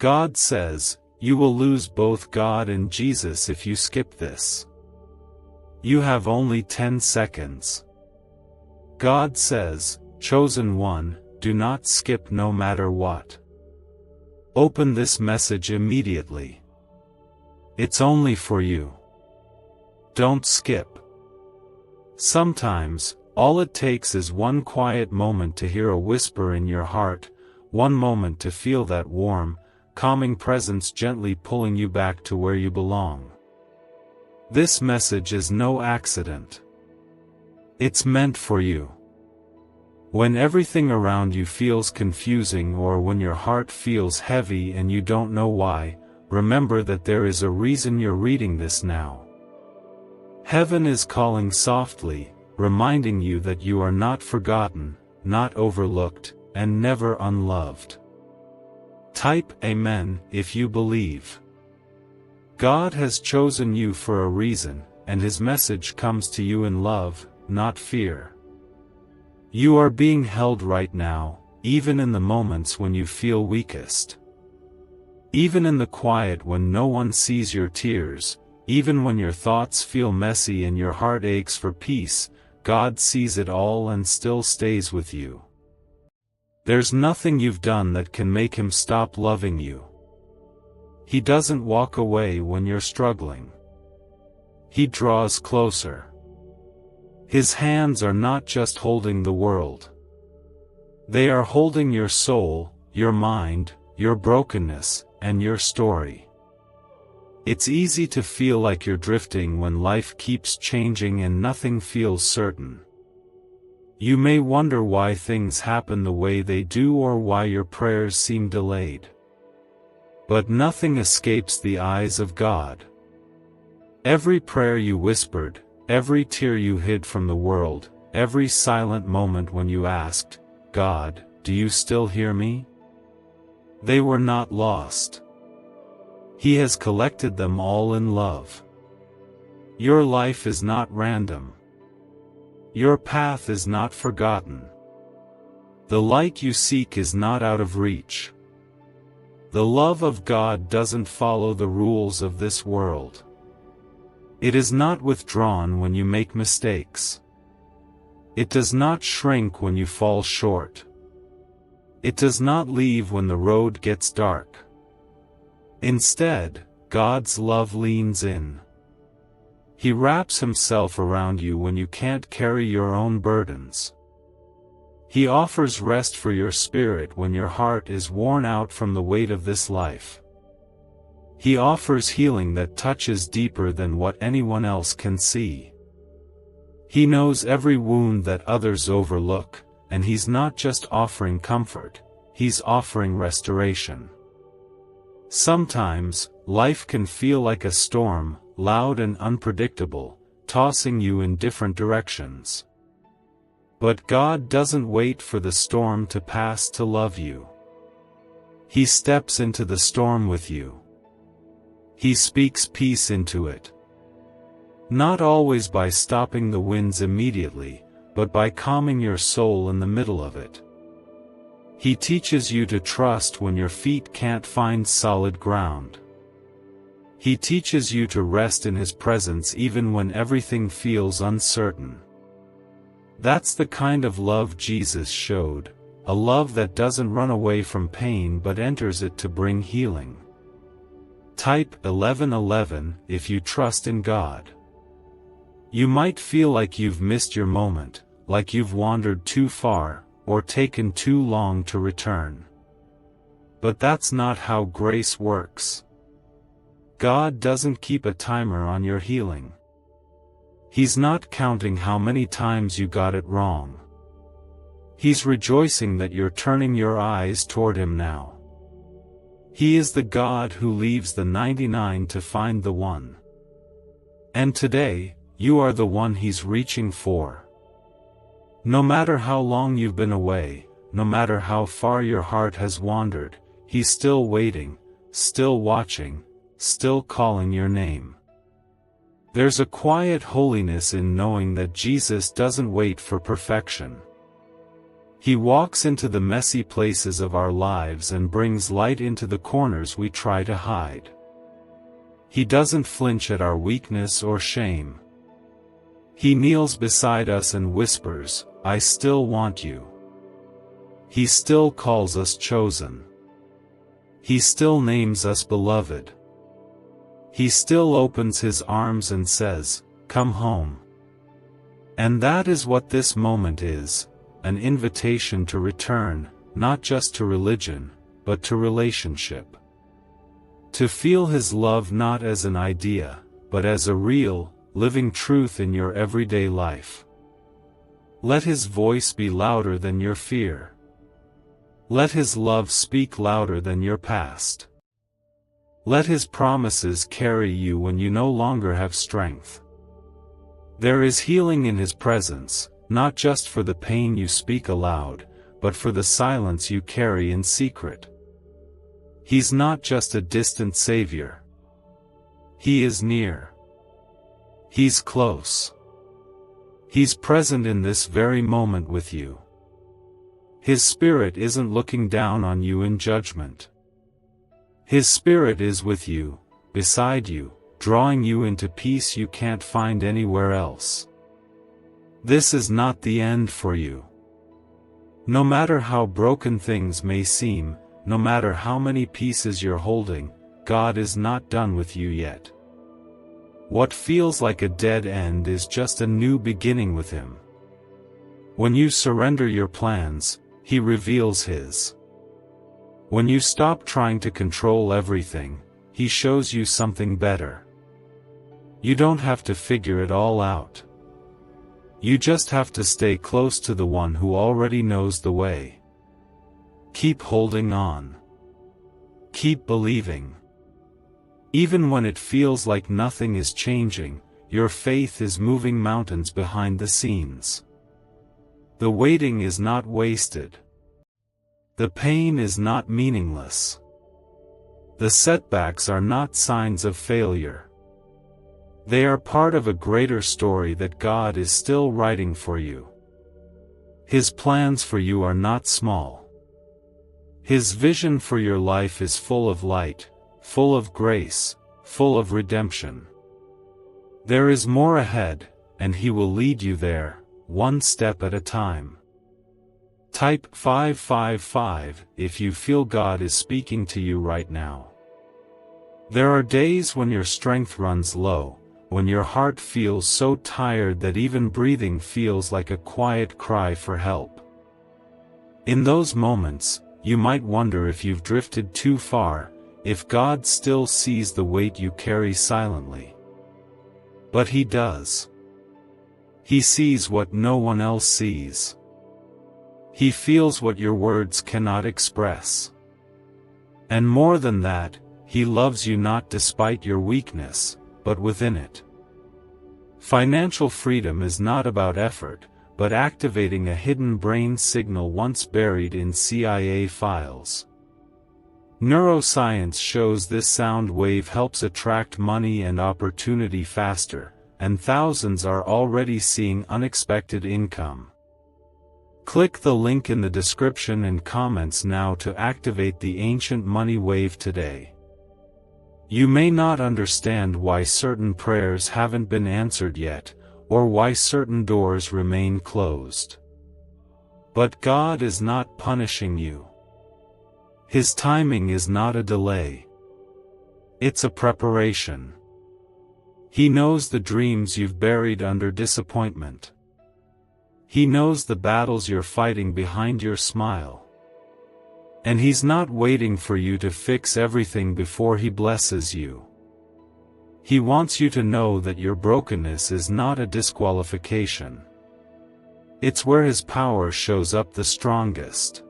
God says, you will lose both God and Jesus if you skip this. You have only 10 seconds. God says, chosen one, do not skip no matter what. Open this message immediately. It's only for you. Don't skip. Sometimes, all it takes is one quiet moment to hear a whisper in your heart, one moment to feel that warm, calming presence gently pulling you back to where you belong. This message is no accident. It's meant for you. When everything around you feels confusing or when your heart feels heavy and you don't know why, remember that there is a reason you're reading this now. Heaven is calling softly, reminding you that you are not forgotten, not overlooked, and never unloved. Type Amen if you believe. God has chosen you for a reason, and His message comes to you in love, not fear. You are being held right now, even in the moments when you feel weakest. Even in the quiet when no one sees your tears, even when your thoughts feel messy and your heart aches for peace, God sees it all and still stays with you. There's nothing you've done that can make Him stop loving you. He doesn't walk away when you're struggling. He draws closer. His hands are not just holding the world. They are holding your soul, your mind, your brokenness, and your story. It's easy to feel like you're drifting when life keeps changing and nothing feels certain. You may wonder why things happen the way they do or why your prayers seem delayed. But nothing escapes the eyes of God. Every prayer you whispered, every tear you hid from the world, every silent moment when you asked, God, do you still hear me? They were not lost. He has collected them all in love. Your life is not random. Your path is not forgotten. The light you seek is not out of reach. The love of God doesn't follow the rules of this world. It is not withdrawn when you make mistakes. It does not shrink when you fall short. It does not leave when the road gets dark. Instead, God's love leans in. He wraps Himself around you when you can't carry your own burdens. He offers rest for your spirit when your heart is worn out from the weight of this life. He offers healing that touches deeper than what anyone else can see. He knows every wound that others overlook, and He's not just offering comfort, He's offering restoration. Sometimes, life can feel like a storm, loud and unpredictable, tossing you in different directions. But God doesn't wait for the storm to pass to love you. He steps into the storm with you. He speaks peace into it. Not always by stopping the winds immediately, but by calming your soul in the middle of it. He teaches you to trust when your feet can't find solid ground. He teaches you to rest in His presence even when everything feels uncertain. That's the kind of love Jesus showed, a love that doesn't run away from pain but enters it to bring healing. Type 1111 if you trust in God. You might feel like you've missed your moment, like you've wandered too far, or taken too long to return. But that's not how grace works. God doesn't keep a timer on your healing. He's not counting how many times you got it wrong. He's rejoicing that you're turning your eyes toward Him now. He is the God who leaves the 99 to find the one. And today, you are the one He's reaching for. No matter how long you've been away, no matter how far your heart has wandered, He's still waiting, still watching, still calling your name. There's a quiet holiness in knowing that Jesus doesn't wait for perfection. He walks into the messy places of our lives and brings light into the corners we try to hide. He doesn't flinch at our weakness or shame. He kneels beside us and whispers, "I still want you." He still calls us chosen. He still names us beloved. He still opens his arms and says, "Come home." And that is what this moment is, an invitation to return, not just to religion, but to relationship. To feel his love not as an idea, but as a real, living truth in your everyday life. Let his voice be louder than your fear. Let his love speak louder than your past. Let his promises carry you when you no longer have strength. There is healing in his presence, not just for the pain you speak aloud, but for the silence you carry in secret. He's not just a distant savior. He is near. He's close. He's present in this very moment with you. His Spirit isn't looking down on you in judgment. His Spirit is with you, beside you, drawing you into peace you can't find anywhere else. This is not the end for you. No matter how broken things may seem, no matter how many pieces you're holding, God is not done with you yet. What feels like a dead end is just a new beginning with him. When you surrender your plans, he reveals his. When you stop trying to control everything, he shows you something better. You don't have to figure it all out. You just have to stay close to the one who already knows the way. Keep holding on. Keep believing. Even when it feels like nothing is changing, your faith is moving mountains behind the scenes. The waiting is not wasted. The pain is not meaningless. The setbacks are not signs of failure. They are part of a greater story that God is still writing for you. His plans for you are not small. His vision for your life is full of light, full of grace, full of redemption. There is more ahead, and he will lead you there, one step at a time. Type 555 if you feel God is speaking to you right now. There are days when your strength runs low, when your heart feels so tired that even breathing feels like a quiet cry for help. In those moments, you might wonder if you've drifted too far, if God still sees the weight you carry silently. But he does. He sees what no one else sees. He feels what your words cannot express. And more than that, he loves you not despite your weakness, but within it. Financial freedom is not about effort, but activating a hidden brain signal once buried in CIA files. Neuroscience shows this sound wave helps attract money and opportunity faster, and thousands are already seeing unexpected income. Click the link in the description and comments now to activate the ancient money wave today. You may not understand why certain prayers haven't been answered yet, or why certain doors remain closed. But God is not punishing you. His timing is not a delay. It's a preparation. He knows the dreams you've buried under disappointment. He knows the battles you're fighting behind your smile. And he's not waiting for you to fix everything before he blesses you. He wants you to know that your brokenness is not a disqualification. It's where his power shows up the strongest.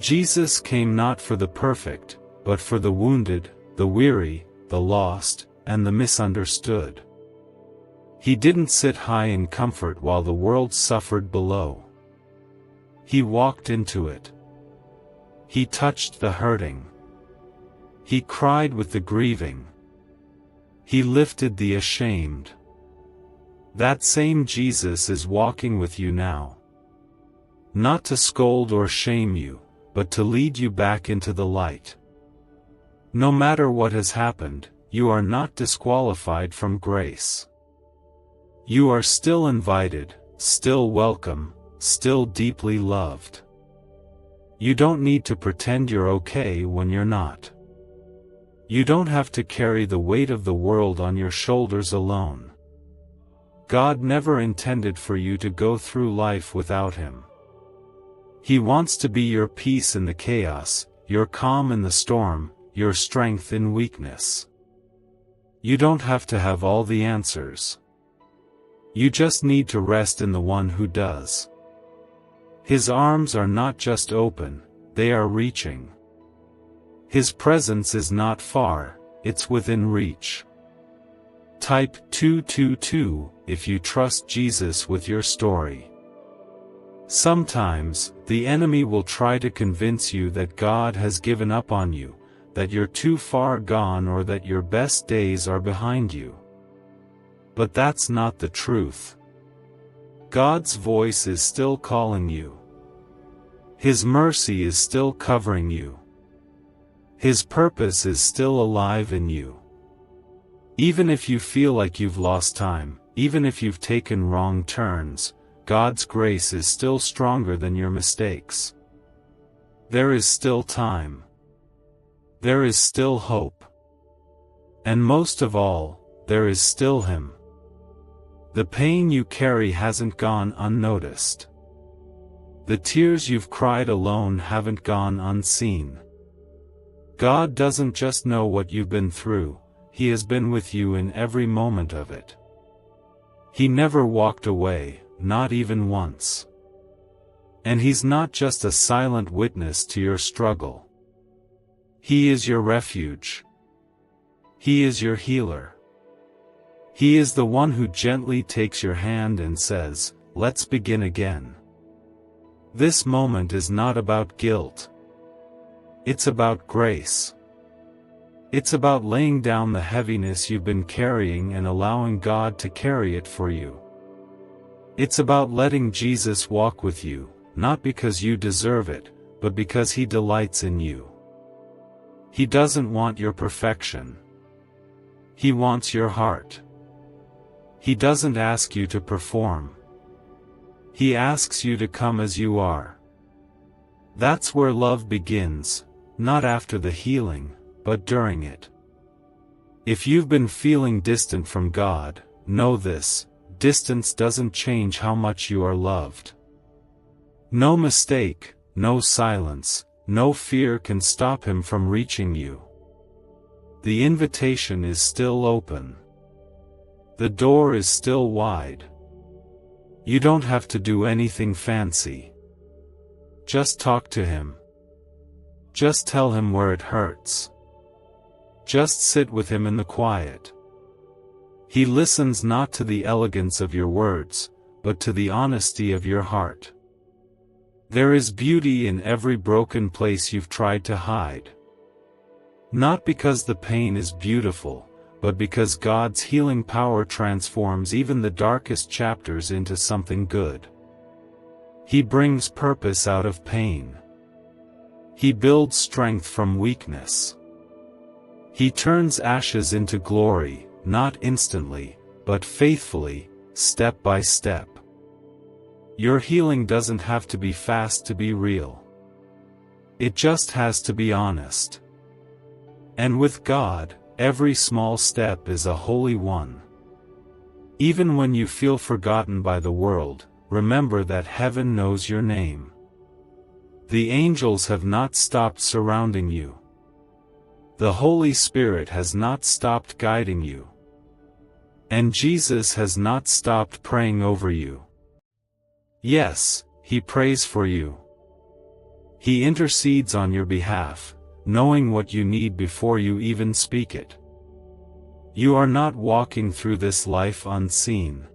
Jesus came not for the perfect, but for the wounded, the weary, the lost, and the misunderstood. He didn't sit high in comfort while the world suffered below. He walked into it. He touched the hurting. He cried with the grieving. He lifted the ashamed. That same Jesus is walking with you now. Not to scold or shame you, but to lead you back into the light. No matter what has happened, you are not disqualified from grace. You are still invited, still welcome, still deeply loved. You don't need to pretend you're okay when you're not. You don't have to carry the weight of the world on your shoulders alone. God never intended for you to go through life without Him. He wants to be your peace in the chaos, your calm in the storm, your strength in weakness. You don't have to have all the answers. You just need to rest in the one who does. His arms are not just open, they are reaching. His presence is not far, it's within reach. Type 222 if you trust Jesus with your story. Sometimes, the enemy will try to convince you that God has given up on you, that you're too far gone, or that your best days are behind you. But that's not the truth. God's voice is still calling you. His mercy is still covering you. His purpose is still alive in you. Even if you feel like you've lost time, even if you've taken wrong turns, God's grace is still stronger than your mistakes. There is still time. There is still hope. And most of all, there is still Him. The pain you carry hasn't gone unnoticed. The tears you've cried alone haven't gone unseen. God doesn't just know what you've been through, He has been with you in every moment of it. He never walked away, not even once. And He's not just a silent witness to your struggle. He is your refuge. He is your healer. He is the one who gently takes your hand and says, "Let's begin again." This moment is not about guilt. It's about grace. It's about laying down the heaviness you've been carrying and allowing God to carry it for you. It's about letting Jesus walk with you, not because you deserve it, but because He delights in you. He doesn't want your perfection. He wants your heart. He doesn't ask you to perform. He asks you to come as you are. That's where love begins, not after the healing, but during it. If you've been feeling distant from God, know this: distance doesn't change how much you are loved. No mistake, no silence, no fear can stop Him from reaching you. The invitation is still open. The door is still wide. You don't have to do anything fancy. Just talk to Him. Just tell Him where it hurts. Just sit with Him in the quiet. He listens not to the elegance of your words, but to the honesty of your heart. There is beauty in every broken place you've tried to hide. Not because the pain is beautiful, but because God's healing power transforms even the darkest chapters into something good. He brings purpose out of pain. He builds strength from weakness. He turns ashes into glory, not instantly, but faithfully, step by step. Your healing doesn't have to be fast to be real. It just has to be honest. And with God, every small step is a holy one. Even when you feel forgotten by the world, remember that heaven knows your name. The angels have not stopped surrounding you. The Holy Spirit has not stopped guiding you. And Jesus has not stopped praying over you. Yes, He prays for you. He intercedes on your behalf, knowing what you need before you even speak it. You are not walking through this life unseen.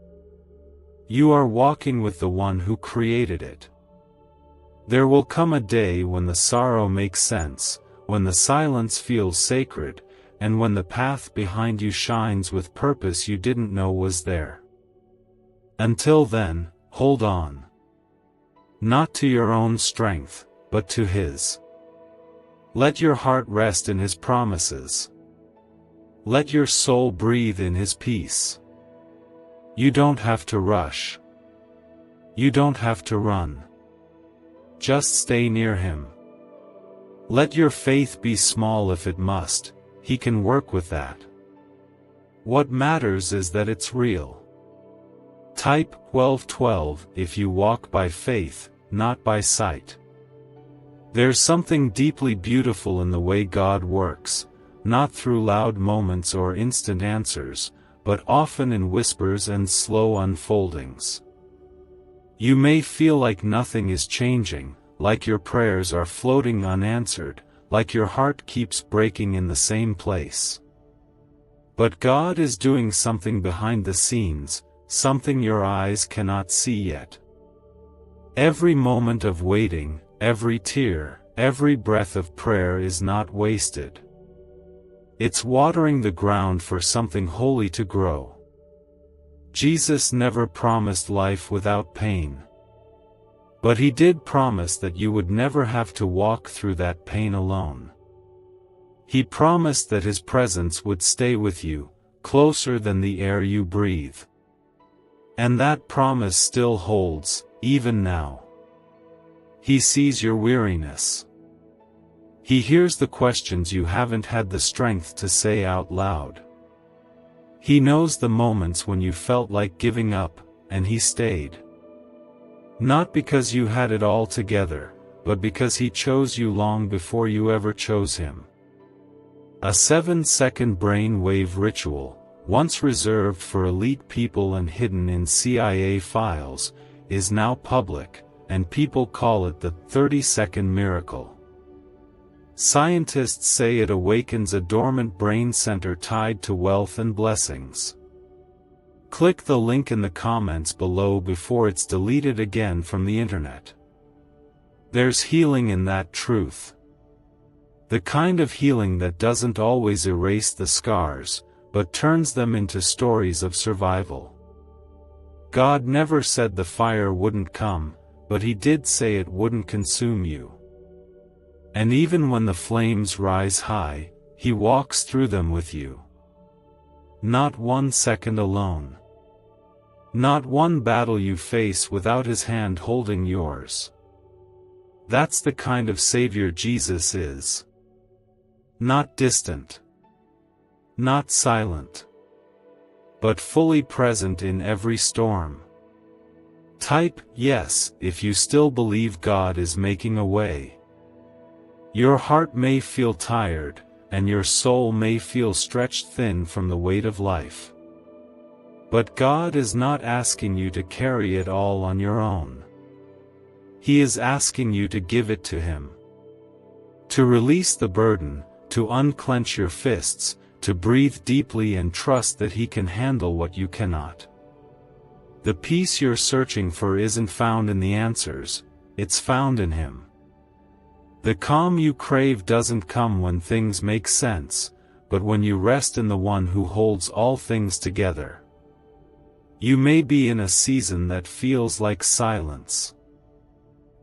You are walking with the one who created it. There will come a day when the sorrow makes sense, when the silence feels sacred, and when the path behind you shines with purpose you didn't know was there. Until then, hold on. Not to your own strength, but to His. Let your heart rest in His promises. Let your soul breathe in His peace. You don't have to rush. You don't have to run. Just stay near Him. Let your faith be small if it must, He can work with that. What matters is that it's real. Type 1212 if you walk by faith, not by sight. There's something deeply beautiful in the way God works, not through loud moments or instant answers, but often in whispers and slow unfoldings. You may feel like nothing is changing, like your prayers are floating unanswered, like your heart keeps breaking in the same place. But God is doing something behind the scenes, something your eyes cannot see yet. Every moment of waiting, every tear, every breath of prayer is not wasted. It's watering the ground for something holy to grow. Jesus never promised life without pain. But He did promise that you would never have to walk through that pain alone. He promised that His presence would stay with you, closer than the air you breathe. And that promise still holds, even now. He sees your weariness. He hears the questions you haven't had the strength to say out loud. He knows the moments when you felt like giving up, and He stayed. Not because you had it all together, but because He chose you long before you ever chose Him. A 7-second brain-wave ritual, once reserved for elite people and hidden in CIA files, is now public, and people call it the 30-second miracle. Scientists say it awakens a dormant brain center tied to wealth and blessings. Click the link in the comments below before it's deleted again from the internet. There's healing in that truth. The kind of healing that doesn't always erase the scars, but turns them into stories of survival. God never said the fire wouldn't come, but He did say it wouldn't consume you. And even when the flames rise high, He walks through them with you. Not 1 second alone. Not one battle you face without His hand holding yours. That's the kind of Savior Jesus is. Not distant. Not silent. But fully present in every storm. Type yes if you still believe God is making a way. Your heart may feel tired, and your soul may feel stretched thin from the weight of life. But God is not asking you to carry it all on your own. He is asking you to give it to Him. To release the burden, to unclench your fists, to breathe deeply and trust that He can handle what you cannot. The peace you're searching for isn't found in the answers, it's found in Him. The calm you crave doesn't come when things make sense, but when you rest in the One who holds all things together. You may be in a season that feels like silence.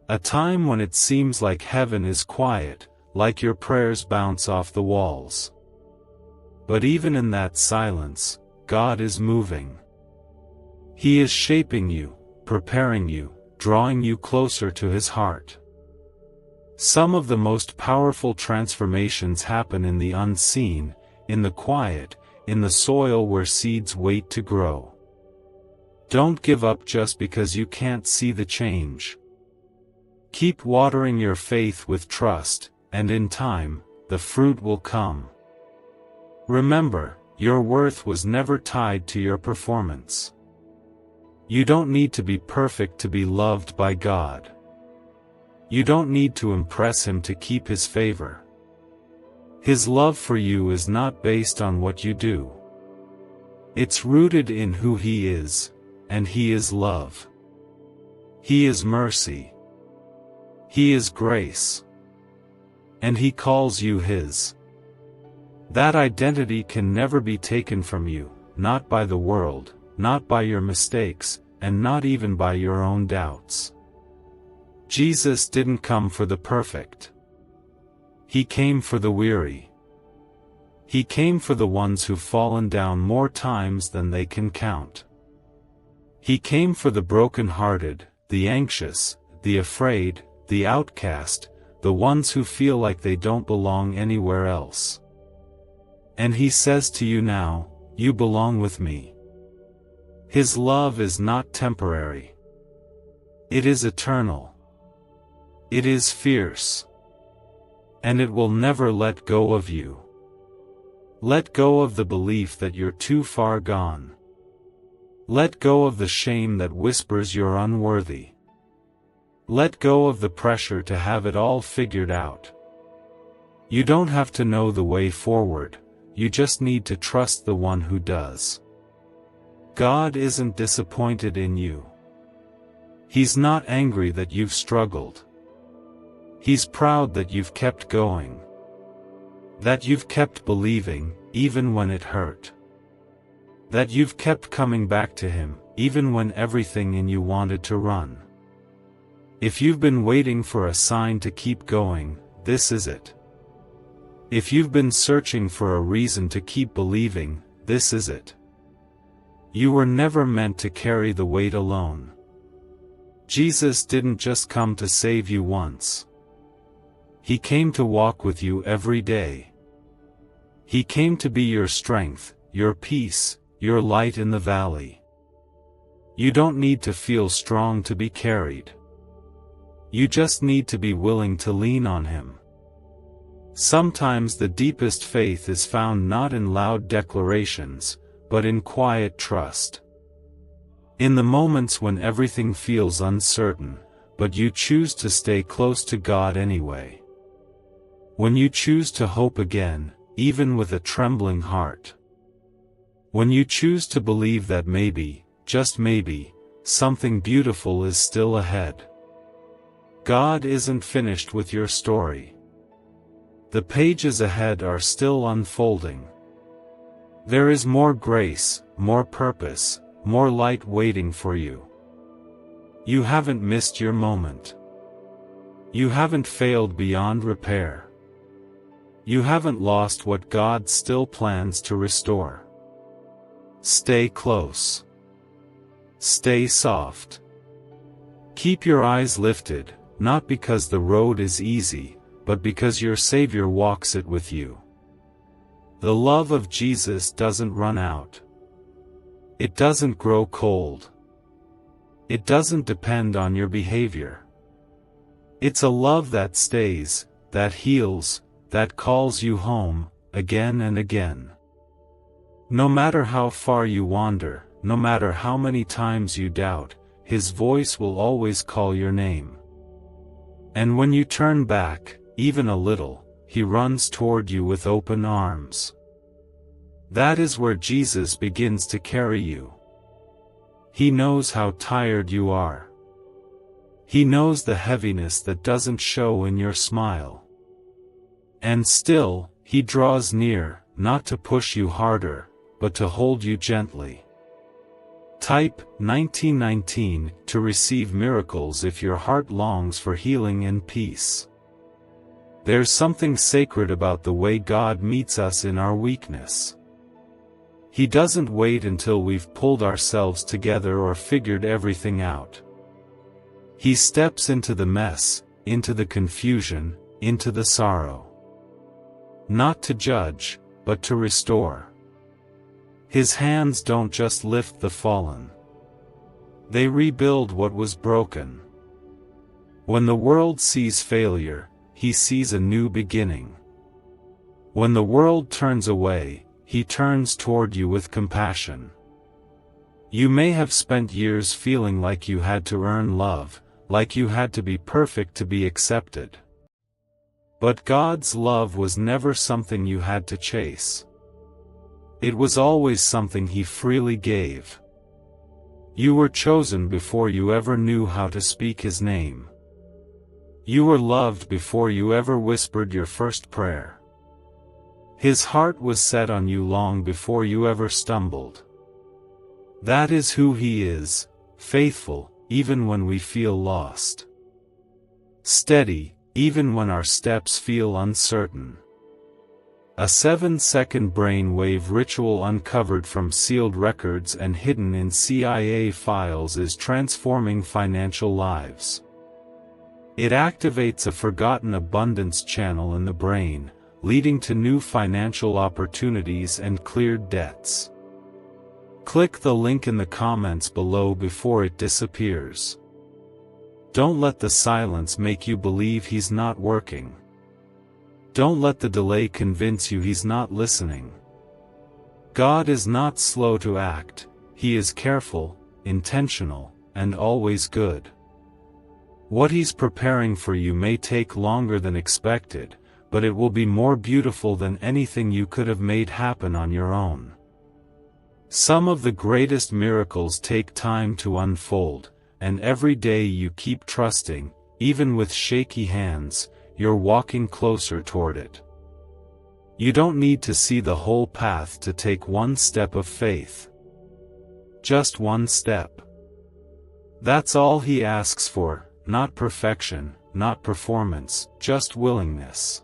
A time when it seems like heaven is quiet, like your prayers bounce off the walls. But even in that silence, God is moving. He is shaping you, preparing you, drawing you closer to His heart. Some of the most powerful transformations happen in the unseen, in the quiet, in the soil where seeds wait to grow. Don't give up just because you can't see the change. Keep watering your faith with trust, and in time, the fruit will come. Remember, your worth was never tied to your performance. You don't need to be perfect to be loved by God. You don't need to impress Him to keep His favor. His love for you is not based on what you do. It's rooted in who He is, and He is love. He is mercy. He is grace. And He calls you His. That identity can never be taken from you, not by the world, not by your mistakes, and not even by your own doubts. Jesus didn't come for the perfect. He came for the weary. He came for the ones who've fallen down more times than they can count. He came for the broken-hearted, the anxious, the afraid, the outcast, the ones who feel like they don't belong anywhere else. And he says to you now, you belong with me. His love is not temporary. It is eternal. It is fierce. And it will never let go of you. Let go of the belief that you're too far gone. Let go of the shame that whispers you're unworthy. Let go of the pressure to have it all figured out. You don't have to know the way forward, you just need to trust the one who does. God isn't disappointed in you. He's not angry that you've struggled. He's proud that you've kept going. That you've kept believing, even when it hurt. That you've kept coming back to him, even when everything in you wanted to run. If you've been waiting for a sign to keep going, this is it. If you've been searching for a reason to keep believing, this is it. You were never meant to carry the weight alone. Jesus didn't just come to save you once. He came to walk with you every day. He came to be your strength, your peace, your light in the valley. You don't need to feel strong to be carried. You just need to be willing to lean on him. Sometimes the deepest faith is found not in loud declarations, but in quiet trust. In the moments when everything feels uncertain, but you choose to stay close to God anyway. When you choose to hope again, even with a trembling heart. When you choose to believe that maybe, just maybe, something beautiful is still ahead. God isn't finished with your story. The pages ahead are still unfolding. There is more grace, more purpose, more light waiting for you. You haven't missed your moment. You haven't failed beyond repair. You haven't lost what God still plans to restore. Stay close. Stay soft. Keep your eyes lifted, not because the road is easy, but because your Savior walks it with you. The love of Jesus doesn't run out. It doesn't grow cold. It doesn't depend on your behavior. It's a love that stays, that heals, that calls you home, again and again. No matter how far you wander, no matter how many times you doubt, his voice will always call your name. And when you turn back, even a little, he runs toward you with open arms. That is where Jesus begins to carry you. He knows how tired you are. He knows the heaviness that doesn't show in your smile. And still, he draws near, not to push you harder, but to hold you gently. Type 1919 to receive miracles if your heart longs for healing and peace. There's something sacred about the way God meets us in our weakness. He doesn't wait until we've pulled ourselves together or figured everything out. He steps into the mess, into the confusion, into the sorrow. Not to judge, but to restore. His hands don't just lift the fallen. They rebuild what was broken. When the world sees failure, he sees a new beginning. When the world turns away, he turns toward you with compassion. You may have spent years feeling like you had to earn love, like you had to be perfect to be accepted. But God's love was never something you had to chase. It was always something he freely gave. You were chosen before you ever knew how to speak his name. You were loved before you ever whispered your first prayer. His heart was set on you long before you ever stumbled. That is who he is, faithful, even when we feel lost. steady, even when our steps feel uncertain. A 7-second brainwave ritual uncovered from sealed records and hidden in CIA files is transforming financial lives. It activates a forgotten abundance channel in the brain, leading to new financial opportunities and cleared debts. Click the link in the comments below before it disappears. Don't let the silence make you believe he's not working. Don't let the delay convince you he's not listening. God is not slow to act, he is careful, intentional, and always good. What he's preparing for you may take longer than expected, but it will be more beautiful than anything you could have made happen on your own. Some of the greatest miracles take time to unfold, and every day you keep trusting, even with shaky hands, you're walking closer toward it. You don't need to see the whole path to take one step of faith. Just one step. That's all he asks for, not perfection, not performance, just willingness.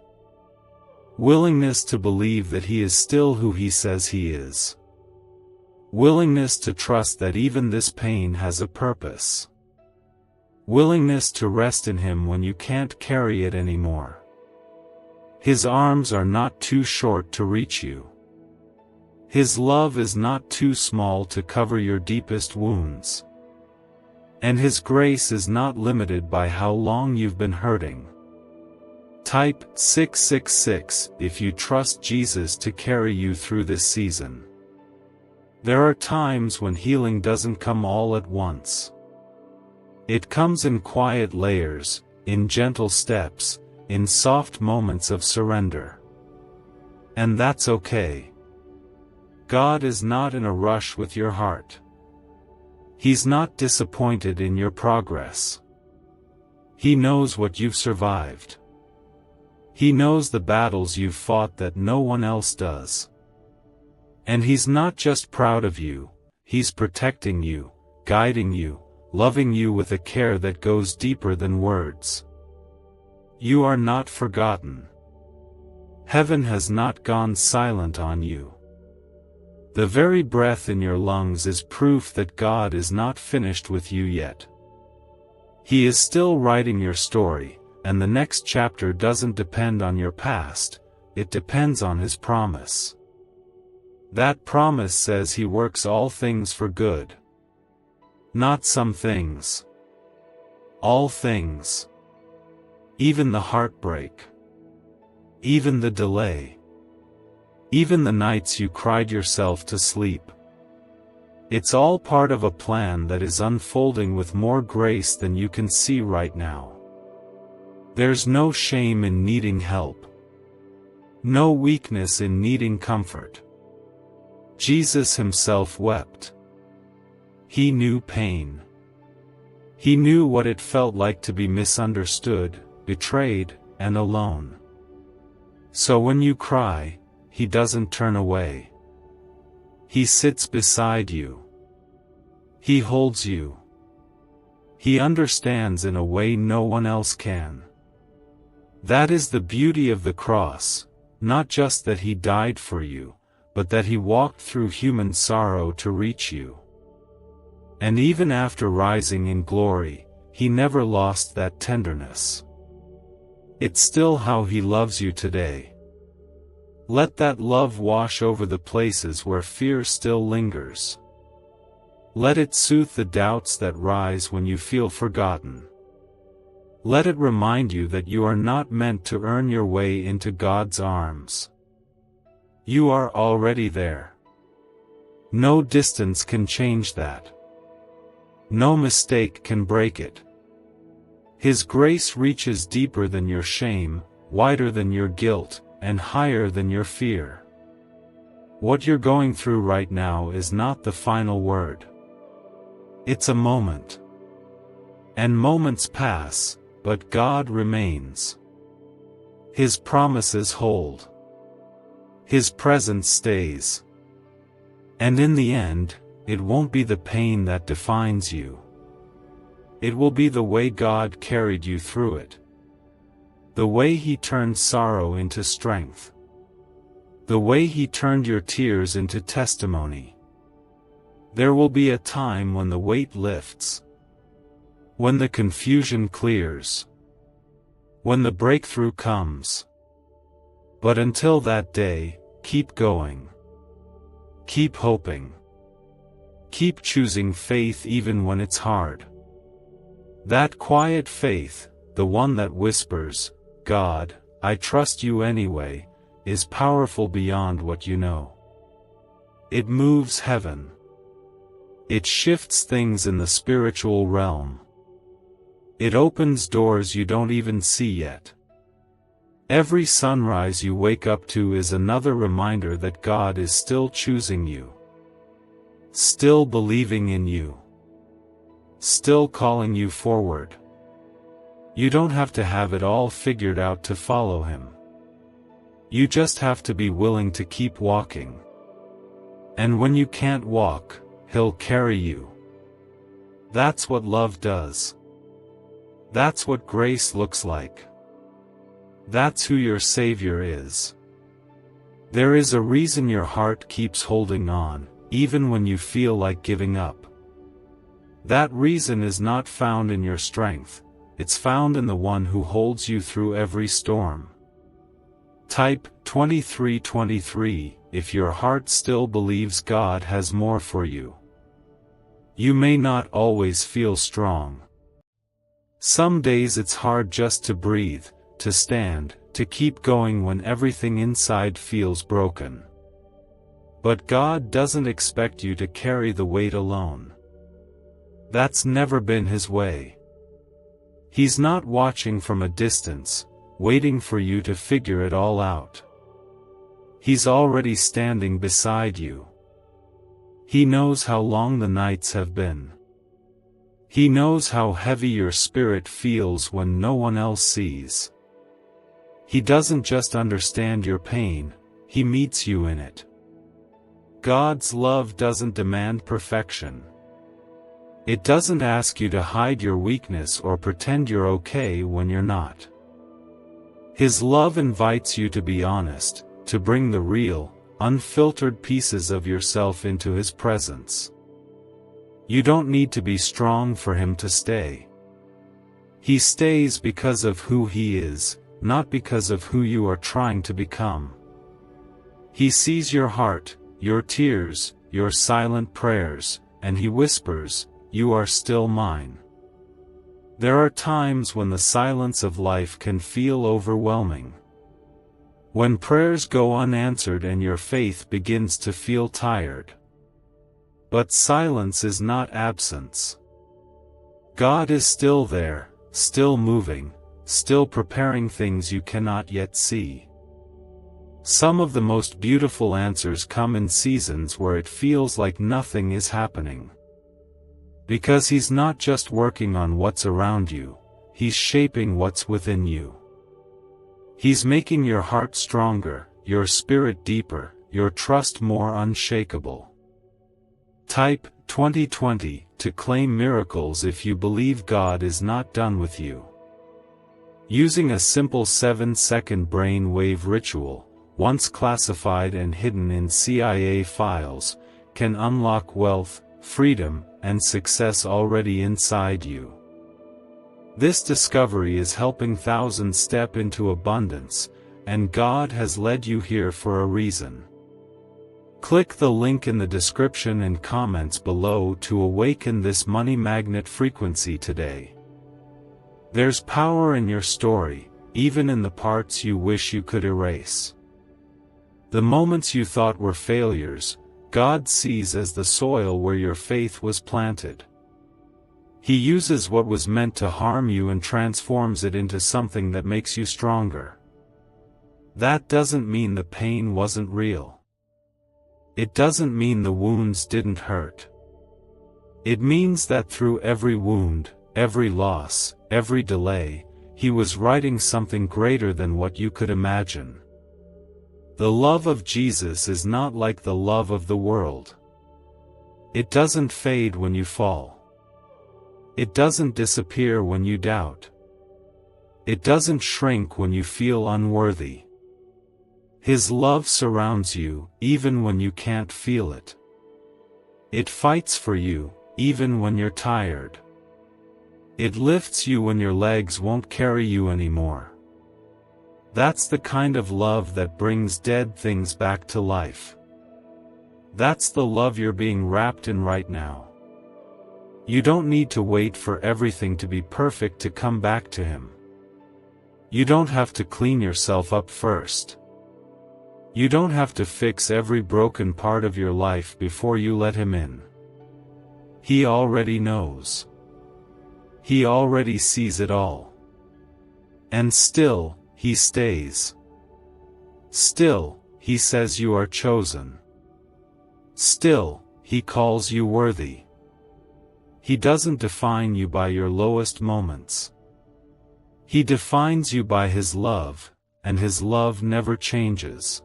Willingness to believe that he is still who he says he is. Willingness to trust that even this pain has a purpose. Willingness to rest in him when you can't carry it anymore. His arms are not too short to reach you. His love is not too small to cover your deepest wounds. And his grace is not limited by how long you've been hurting. Type 666 if you trust Jesus to carry you through this season. There are times when healing doesn't come all at once. It comes in quiet layers, in gentle steps, in soft moments of surrender. And that's okay. God is not in a rush with your heart. He's not disappointed in your progress. He knows what you've survived. He knows the battles you've fought that no one else does. And he's not just proud of you, he's protecting you, guiding you, loving you with a care that goes deeper than words. You are not forgotten. Heaven has not gone silent on you. The very breath in your lungs is proof that God is not finished with you yet. He is still writing your story, and the next chapter doesn't depend on your past, it depends on his promise. That promise says he works all things for good. Not some things. All things. Even the heartbreak. Even the delay. Even the nights you cried yourself to sleep. It's all part of a plan that is unfolding with more grace than you can see right now. There's no shame in needing help. No weakness in needing comfort. Jesus himself wept. He knew pain. He knew what it felt like to be misunderstood, betrayed, and alone. So when you cry, he doesn't turn away. He sits beside you. He holds you. He understands in a way no one else can. That is the beauty of the cross, not just that he died for you, but that he walked through human sorrow to reach you. And even after rising in glory, he never lost that tenderness. It's still how he loves you today. Let that love wash over the places where fear still lingers. Let it soothe the doubts that rise when you feel forgotten. Let it remind you that you are not meant to earn your way into God's arms. You are already there. No distance can change that. No mistake can break it. His grace reaches deeper than your shame, wider than your guilt, and higher than your fear. What you're going through right now is not the final word. It's a moment. And moments pass, but God remains. His promises hold. His presence stays. And in the end, it won't be the pain that defines you. It will be the way God carried you through it, The way He turned sorrow into strength. The way He turned your tears into testimony. There will be a time when the weight lifts. When the confusion clears. When the breakthrough comes. But until that day, keep going. Keep hoping. Keep choosing faith even when it's hard. That quiet faith, the one that whispers, "God, I trust you anyway," is powerful beyond what you know. It moves heaven. It shifts things in the spiritual realm. It opens doors you don't even see yet. Every sunrise you wake up to is another reminder that God is still choosing you. Still believing in you. Still calling you forward. You don't have to have it all figured out to follow Him. You just have to be willing to keep walking. And when you can't walk, He'll carry you. That's what love does. That's what grace looks like. That's who your Savior is. There is a reason your heart keeps holding on, even when you feel like giving up. That reason is not found in your strength, it's found in the one who holds you through every storm. Type 2323 if your heart still believes God has more for you. You may not always feel strong. Some days it's hard just to breathe, to stand, to keep going when everything inside feels broken. But God doesn't expect you to carry the weight alone. That's never been His way. He's not watching from a distance, waiting for you to figure it all out. He's already standing beside you. He knows how long the nights have been. He knows how heavy your spirit feels when no one else sees. He doesn't just understand your pain, He meets you in it. God's love doesn't demand perfection. It doesn't ask you to hide your weakness or pretend you're okay when you're not. His love invites you to be honest, to bring the real, unfiltered pieces of yourself into His presence. You don't need to be strong for Him to stay. He stays because of who He is, not because of who you are trying to become. He sees your heart, your tears, your silent prayers, and He whispers, "You are still mine." There are times when the silence of life can feel overwhelming. When prayers go unanswered and your faith begins to feel tired. But silence is not absence. God is still there, still moving, still preparing things you cannot yet see. Some of the most beautiful answers come in seasons where it feels like nothing is happening. Because He's not just working on what's around you, He's shaping what's within you. He's making your heart stronger, your spirit deeper, your trust more unshakable. Type 2020 to claim miracles if you believe God is not done with you. Using a simple 7-second brain-wave ritual, once classified and hidden in CIA files, can unlock wealth, freedom, and success already inside you. This discovery is helping thousands step into abundance, and God has led you here for a reason. Click the link in the description and comments below to awaken this money magnet frequency today. There's power in your story, even in the parts you wish you could erase. The moments you thought were failures, God sees as the soil where your faith was planted. He uses what was meant to harm you and transforms it into something that makes you stronger. That doesn't mean the pain wasn't real. It doesn't mean the wounds didn't hurt. It means that through every wound, every loss, every delay, He was writing something greater than what you could imagine. The love of Jesus is not like the love of the world. It doesn't fade when you fall. It doesn't disappear when you doubt. It doesn't shrink when you feel unworthy. His love surrounds you, even when you can't feel it. It fights for you, even when you're tired. It lifts you when your legs won't carry you anymore. That's the kind of love that brings dead things back to life. That's the love you're being wrapped in right now. You don't need to wait for everything to be perfect to come back to him. You don't have to clean yourself up first. You don't have to fix every broken part of your life before you let him in. He already knows. He already sees it all. And still, he stays. Still, he says you are chosen. Still, he calls you worthy. He doesn't define you by your lowest moments. He defines you by his love, and his love never changes.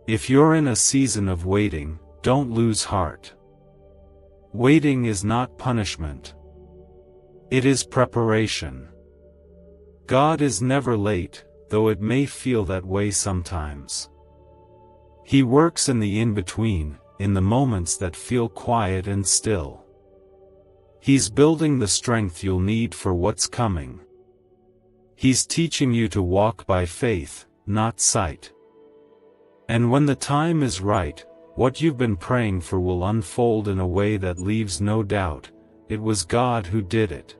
If you're in a season of waiting, don't lose heart. Waiting is not punishment. It is preparation. God is never late, though it may feel that way sometimes. He works in the in-between, in the moments that feel quiet and still. He's building the strength you'll need for what's coming. He's teaching you to walk by faith, not sight. And when the time is right, what you've been praying for will unfold in a way that leaves no doubt, it was God who did it.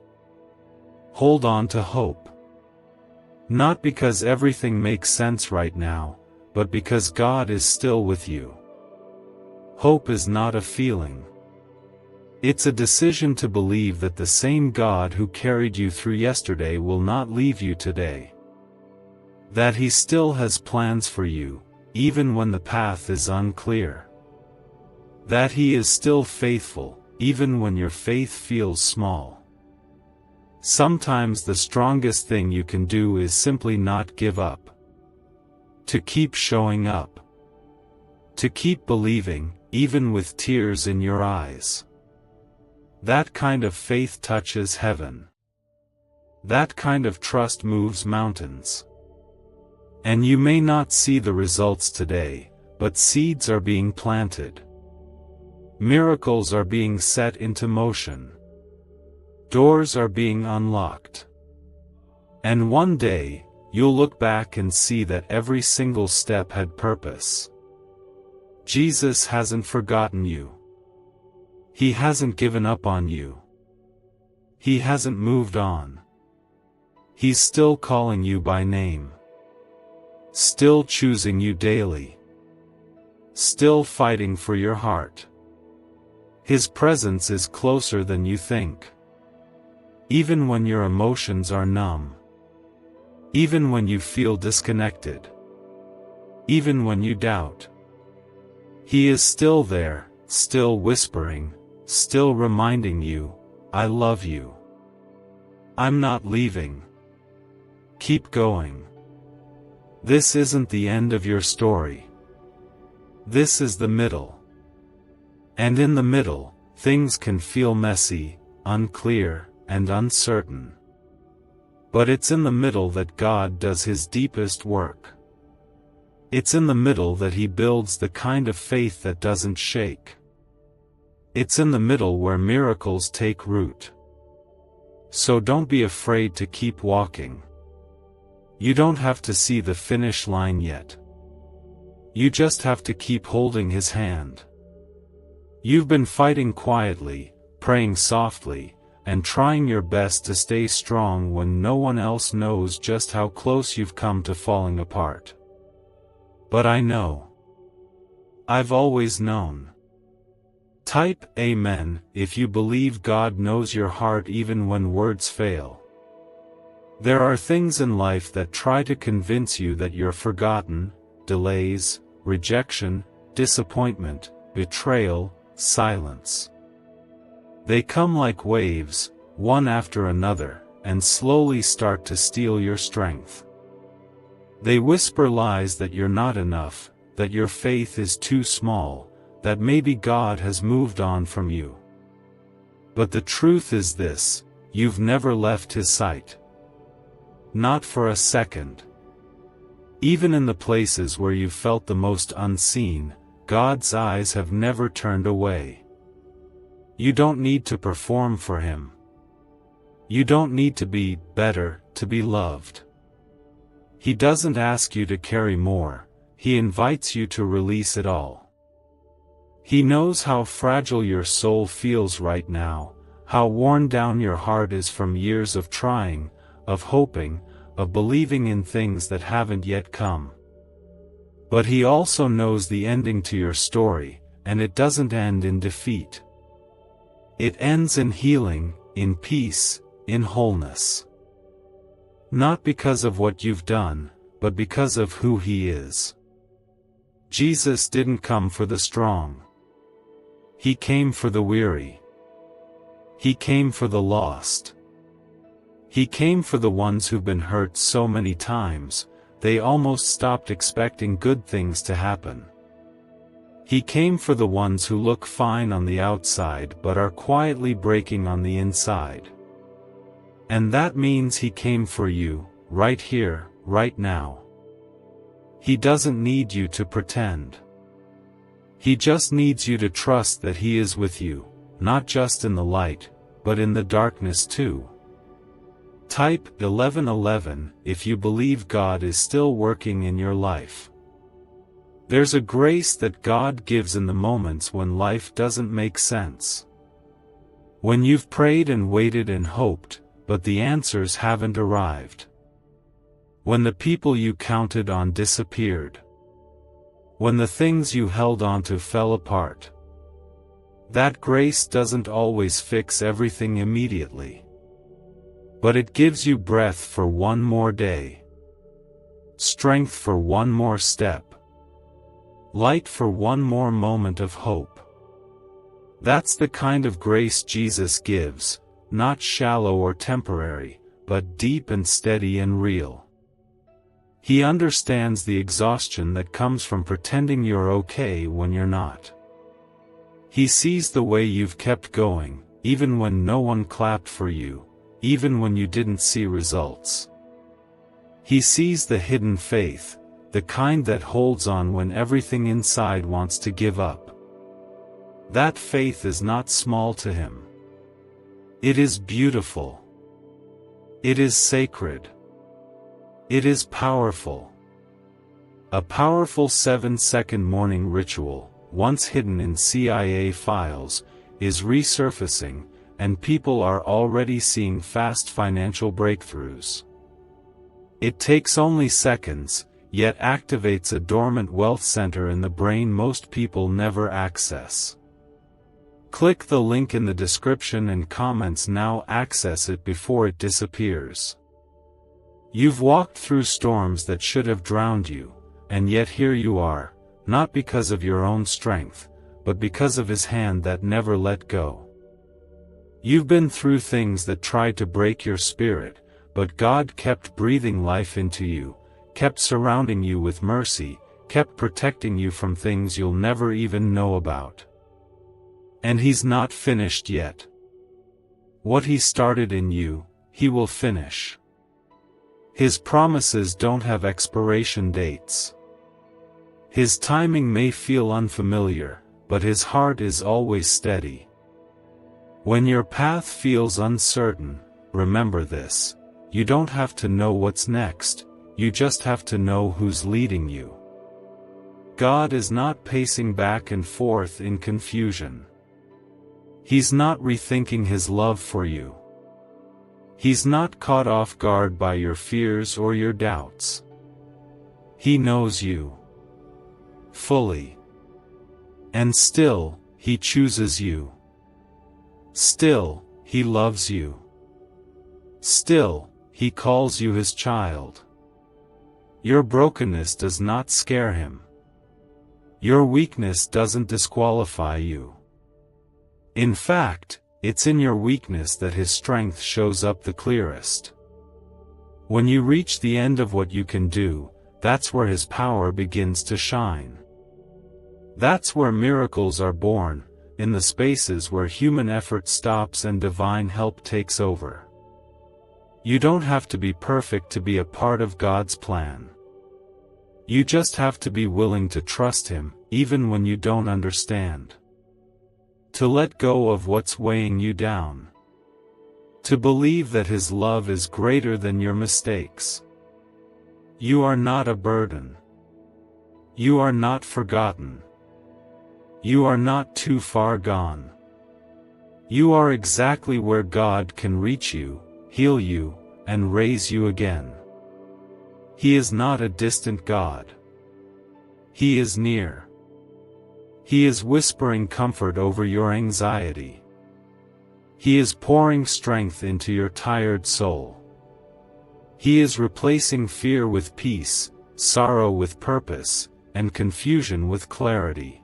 Hold on to hope. Not because everything makes sense right now, but because God is still with you. Hope is not a feeling. It's a decision to believe that the same God who carried you through yesterday will not leave you today. That he still has plans for you, even when the path is unclear. That he is still faithful, even when your faith feels small. Sometimes the strongest thing you can do is simply not give up. To keep showing up. To keep believing, even with tears in your eyes. That kind of faith touches heaven. That kind of trust moves mountains. And you may not see the results today, but seeds are being planted. Miracles are being set into motion. Doors are being unlocked. And one day, you'll look back and see that every single step had purpose. Jesus hasn't forgotten you. He hasn't given up on you. He hasn't moved on. He's still calling you by name. Still choosing you daily. Still fighting for your heart. His presence is closer than you think. Even when your emotions are numb. Even when you feel disconnected. Even when you doubt. He is still there, still whispering, still reminding you, I love you. I'm not leaving. Keep going. This isn't the end of your story. This is the middle. And in the middle, things can feel messy, unclear, and uncertain. But it's in the middle that God does his deepest work. It's in the middle that he builds the kind of faith that doesn't shake. It's in the middle where miracles take root. So don't be afraid to keep walking. You don't have to see the finish line yet. You just have to keep holding his hand. You've been fighting quietly, praying softly, and trying your best to stay strong when no one else knows just how close you've come to falling apart. But I know. I've always known. Type Amen if you believe God knows your heart even when words fail. There are things in life that try to convince you that you're forgotten: delays, rejection, disappointment, betrayal, silence. They come like waves, one after another, and slowly start to steal your strength. They whisper lies that you're not enough, that your faith is too small, that maybe God has moved on from you. But the truth is this: you've never left his sight. Not for a second. Even in the places where you felt the most unseen, God's eyes have never turned away. You don't need to perform for Him. You don't need to be better to be loved. He doesn't ask you to carry more, He invites you to release it all. He knows how fragile your soul feels right now, how worn down your heart is from years of trying, of hoping, of believing in things that haven't yet come. But He also knows the ending to your story, and it doesn't end in defeat. It ends in healing, in peace, in wholeness. Not because of what you've done, but because of who He is. Jesus didn't come for the strong. He came for the weary. He came for the lost. He came for the ones who've been hurt so many times, they almost stopped expecting good things to happen. He came for the ones who look fine on the outside but are quietly breaking on the inside. And that means He came for you, right here, right now. He doesn't need you to pretend. He just needs you to trust that He is with you, not just in the light, but in the darkness too. Type 1111 if you believe God is still working in your life. There's a grace that God gives in the moments when life doesn't make sense. When you've prayed and waited and hoped, but the answers haven't arrived. When the people you counted on disappeared. When the things you held on to fell apart. That grace doesn't always fix everything immediately. But it gives you breath for one more day. Strength for one more step. Light for one more moment of hope. That's the kind of grace Jesus gives, not shallow or temporary, but deep and steady and real. He understands the exhaustion that comes from pretending you're okay when you're not. He sees the way you've kept going, even when no one clapped for you, even when you didn't see results. He sees the hidden faith, the kind that holds on when everything inside wants to give up. That faith is not small to Him. It is beautiful. It is sacred. It is powerful. A powerful 7-second morning ritual, once hidden in CIA files, is resurfacing, and people are already seeing fast financial breakthroughs. It takes only seconds, yet activates a dormant wealth center in the brain most people never access. Click the link in the description and comments now. Access it before it disappears. You've walked through storms that should have drowned you, and yet here you are, not because of your own strength, but because of His hand that never let go. You've been through things that tried to break your spirit, but God kept breathing life into you, kept surrounding you with mercy, kept protecting you from things you'll never even know about. And He's not finished yet. What He started in you, He will finish. His promises don't have expiration dates. His timing may feel unfamiliar, but His heart is always steady. When your path feels uncertain, remember this: you don't have to know what's next, you just have to know who's leading you. God is not pacing back and forth in confusion. He's not rethinking His love for you. He's not caught off guard by your fears or your doubts. He knows you fully. And still, He chooses you. Still, He loves you. Still, He calls you His child. Your brokenness does not scare Him. Your weakness doesn't disqualify you. In fact, it's in your weakness that His strength shows up the clearest. When you reach the end of what you can do, that's where His power begins to shine. That's where miracles are born, in the spaces where human effort stops and divine help takes over. You don't have to be perfect to be a part of God's plan. You just have to be willing to trust Him, even when you don't understand. To let go of what's weighing you down. To believe that His love is greater than your mistakes. You are not a burden. You are not forgotten. You are not too far gone. You are exactly where God can reach you, heal you, and raise you again. He is not a distant God. He is near. He is whispering comfort over your anxiety. He is pouring strength into your tired soul. He is replacing fear with peace, sorrow with purpose, and confusion with clarity.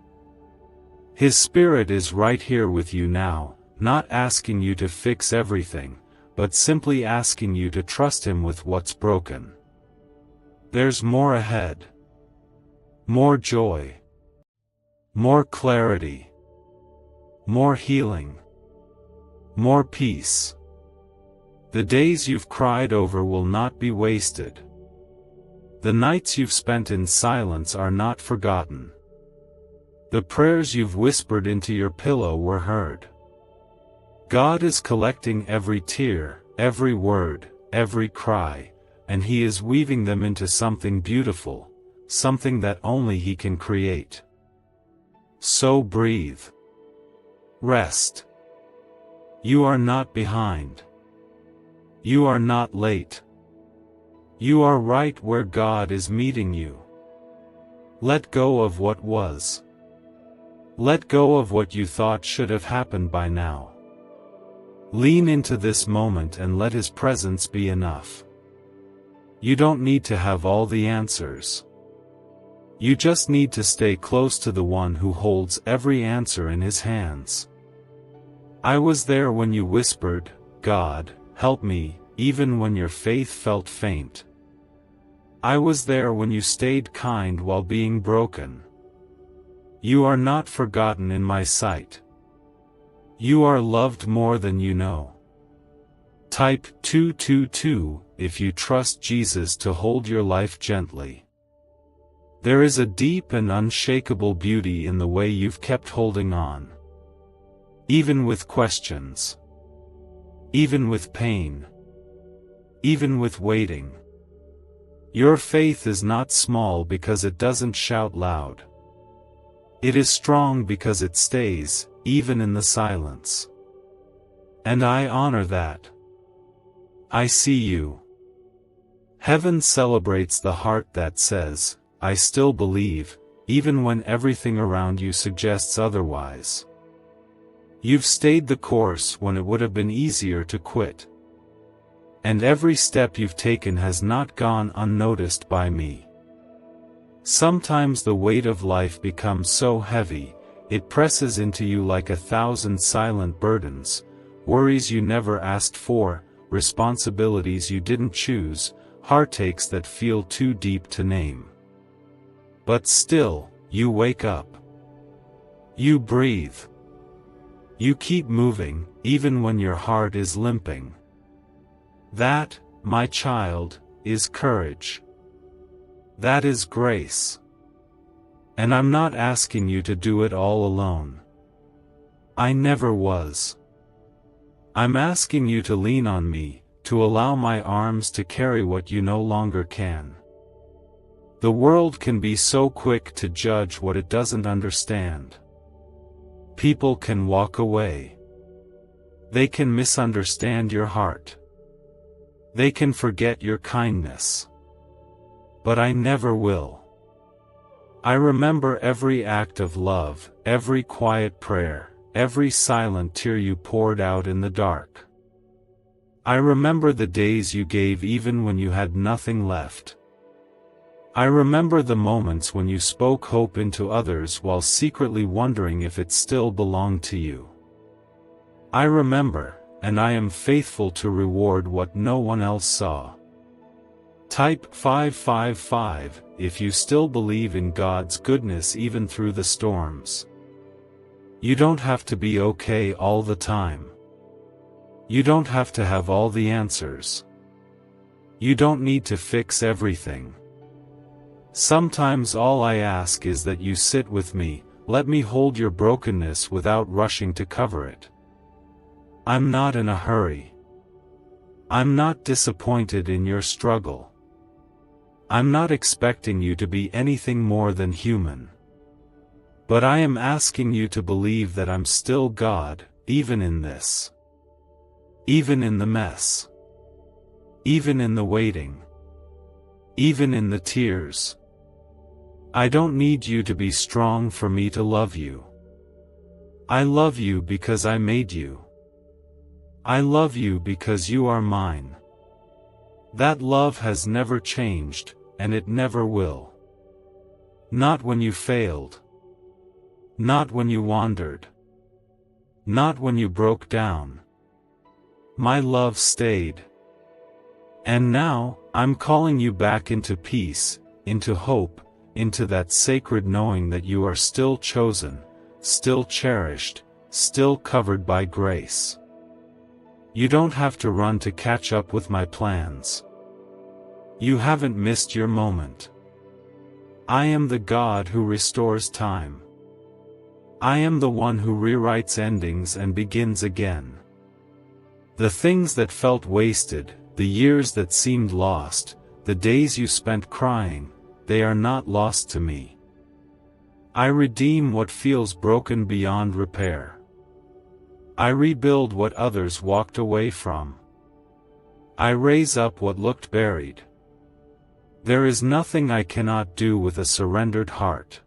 His Spirit is right here with you now, not asking you to fix everything, but simply asking you to trust Him with what's broken. There's more ahead. More joy. More clarity. More healing. More peace. The days you've cried over will not be wasted. The nights you've spent in silence are not forgotten. The prayers you've whispered into your pillow were heard. God is collecting every tear, every word, every cry, and He is weaving them into something beautiful, something that only He can create. So breathe. Rest. You are not behind. You are not late. You are right where God is meeting you. Let go of what was. Let go of what you thought should have happened by now. Lean into this moment and let His presence be enough. You don't need to have all the answers. You just need to stay close to the one who holds every answer in His hands. I was there when you whispered, "God, help me," even when your faith felt faint. I was there when you stayed kind while being broken. You are not forgotten in my sight. You are loved more than you know. Type 222 if you trust Jesus to hold your life gently. There is a deep and unshakable beauty in the way you've kept holding on. Even with questions. Even with pain. Even with waiting. Your faith is not small because it doesn't shout loud. It is strong because it stays, even in the silence. And I honor that. I see you. Heaven celebrates the heart that says, "I still believe," even when everything around you suggests otherwise. You've stayed the course when it would have been easier to quit. And every step you've taken has not gone unnoticed by me. Sometimes the weight of life becomes so heavy, it presses into you like 1,000 silent burdens, worries you never asked for, responsibilities you didn't choose, heartaches that feel too deep to name. But still, you wake up. You breathe. You keep moving, even when your heart is limping. That, my child, is courage. That is grace. And I'm not asking you to do it all alone. I never was. I'm asking you to lean on me, to allow my arms to carry what you no longer can. The world can be so quick to judge what it doesn't understand. People can walk away. They can misunderstand your heart. They can forget your kindness. But I never will. I remember every act of love, every quiet prayer, every silent tear you poured out in the dark. I remember the days you gave even when you had nothing left. I remember the moments when you spoke hope into others while secretly wondering if it still belonged to you. I remember, and I am faithful to reward what no one else saw. Type 555 if you still believe in God's goodness even through the storms. You don't have to be okay all the time. You don't have to have all the answers. You don't need to fix everything. Sometimes all I ask is that you sit with me, let me hold your brokenness without rushing to cover it. I'm not in a hurry. I'm not disappointed in your struggle. I'm not expecting you to be anything more than human. But I am asking you to believe that I'm still God, even in this. Even in the mess. Even in the waiting. Even in the tears. I don't need you to be strong for me to love you. I love you because I made you. I love you because you are mine. That love has never changed, and it never will. Not when you failed. Not when you wandered. Not when you broke down. My love stayed. And now, I'm calling you back into peace, into hope, into that sacred knowing that you are still chosen, still cherished, still covered by grace. You don't have to run to catch up with my plans. You haven't missed your moment. I am the God who restores time. I am the one who rewrites endings and begins again. The things that felt wasted, the years that seemed lost, the days you spent crying, they are not lost to me. I redeem what feels broken beyond repair. I rebuild what others walked away from. I raise up what looked buried. There is nothing I cannot do with a surrendered heart.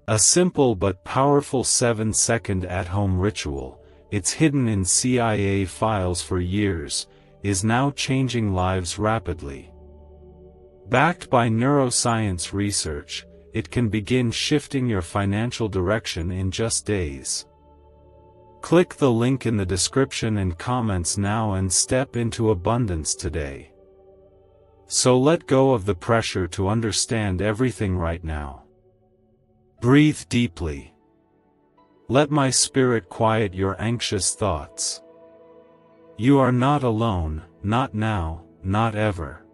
A simple but powerful 7-second at-home ritual, it's hidden in CIA files for years, is now changing lives rapidly. Backed by neuroscience research, it can begin shifting your financial direction in just days. Click the link in the description and comments now and step into abundance today. So let go of the pressure to understand everything right now. Breathe deeply. Let my spirit quiet your anxious thoughts. You are not alone, not now, not ever.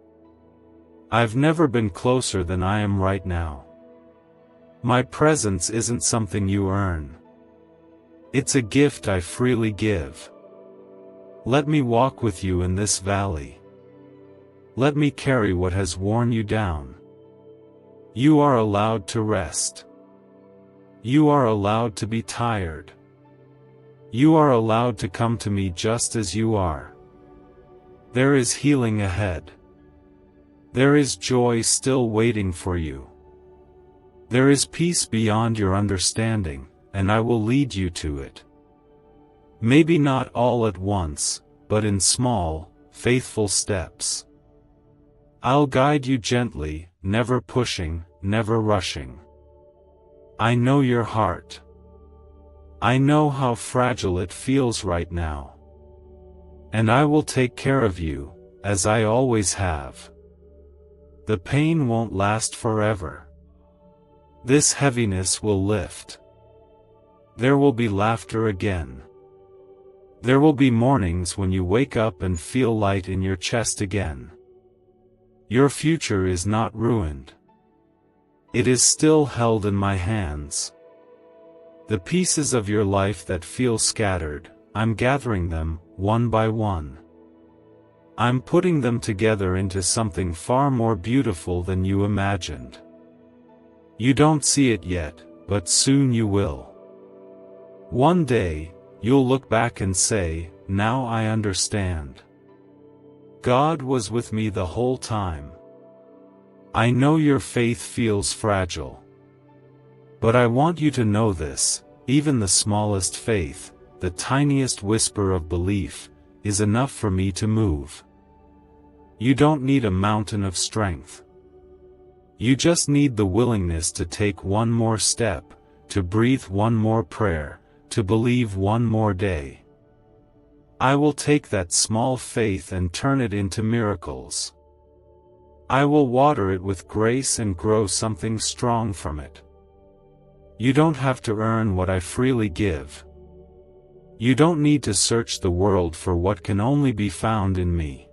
I've never been closer than I am right now. My presence isn't something you earn. It's a gift I freely give. Let me walk with you in this valley. Let me carry what has worn you down. You are allowed to rest. You are allowed to be tired. You are allowed to come to me just as you are. There is healing ahead. There is joy still waiting for you. There is peace beyond your understanding, and I will lead you to it. Maybe not all at once, but in small, faithful steps. I'll guide you gently, never pushing, never rushing. I know your heart. I know how fragile it feels right now. And I will take care of you, as I always have. The pain won't last forever. This heaviness will lift. There will be laughter again. There will be mornings when you wake up and feel light in your chest again. Your future is not ruined. It is still held in my hands. The pieces of your life that feel scattered, I'm gathering them, one by one. I'm putting them together into something far more beautiful than you imagined. You don't see it yet, but soon you will. One day, you'll look back and say, now I understand. God was with me the whole time. I know your faith feels fragile. But I want you to know this, even the smallest faith, the tiniest whisper of belief, is enough for me to move. You don't need a mountain of strength. You just need the willingness to take one more step, to breathe one more prayer, to believe one more day. I will take that small faith and turn it into miracles. I will water it with grace and grow something strong from it. You don't have to earn what I freely give. You don't need to search the world for what can only be found in me.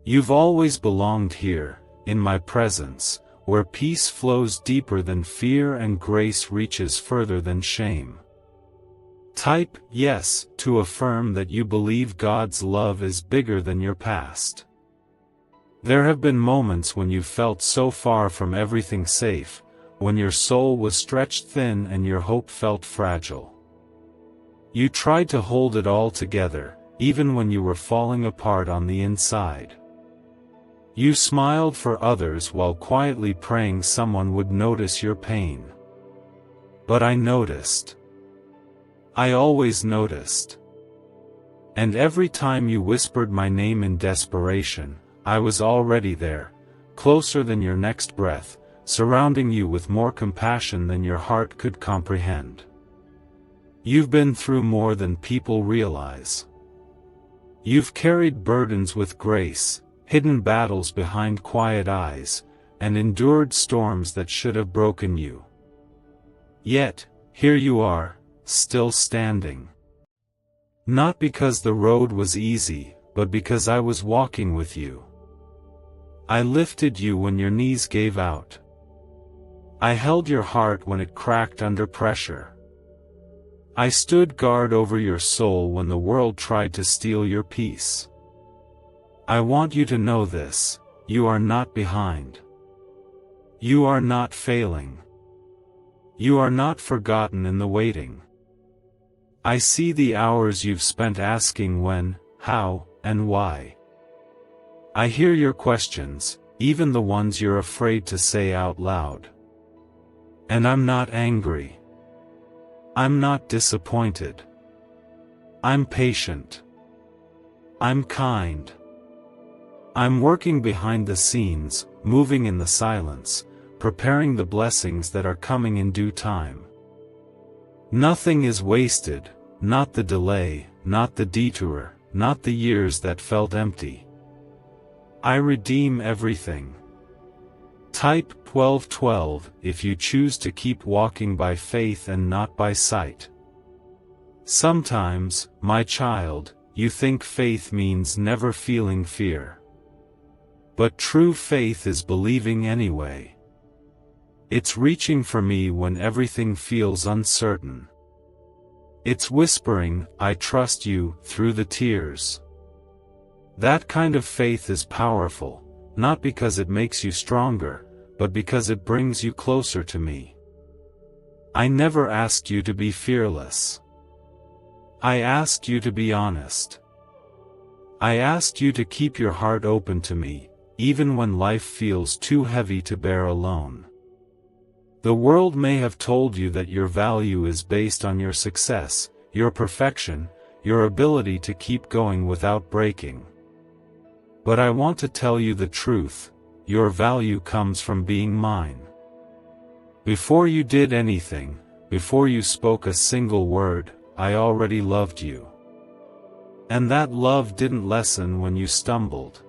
You've always belonged here, in my presence, where peace flows deeper than fear and grace reaches further than shame. Type yes to affirm that you believe God's love is bigger than your past. There have been moments when you felt so far from everything safe, when your soul was stretched thin and your hope felt fragile. You tried to hold it all together, even when you were falling apart on the inside. You smiled for others while quietly praying someone would notice your pain. But I noticed. I always noticed. And every time you whispered my name in desperation, I was already there, closer than your next breath, surrounding you with more compassion than your heart could comprehend. You've been through more than people realize. You've carried burdens with grace, hidden battles behind quiet eyes, and endured storms that should have broken you. Yet, here you are, still standing. Not because the road was easy, but because I was walking with you. I lifted you when your knees gave out. I held your heart when it cracked under pressure. I stood guard over your soul when the world tried to steal your peace. I want you to know this: you are not behind. You are not failing. You are not forgotten in the waiting. I see the hours you've spent asking when, how, and why. I hear your questions, even the ones you're afraid to say out loud. And I'm not angry. I'm not disappointed. I'm patient. I'm kind. I'm working behind the scenes, moving in the silence, preparing the blessings that are coming in due time. Nothing is wasted, not the delay, not the detour, not the years that felt empty. I redeem everything. Type 1212 if you choose to keep walking by faith and not by sight. Sometimes, my child, you think faith means never feeling fear. But true faith is believing anyway. It's reaching for me when everything feels uncertain. It's whispering, "I trust you," through the tears. That kind of faith is powerful, not because it makes you stronger, but because it brings you closer to me. I never asked you to be fearless. I asked you to be honest. I asked you to keep your heart open to me, even when life feels too heavy to bear alone. The world may have told you that your value is based on your success, your perfection, your ability to keep going without breaking. But I want to tell you the truth: your value comes from being mine. Before you did anything, before you spoke a single word, I already loved you. And that love didn't lessen when you stumbled.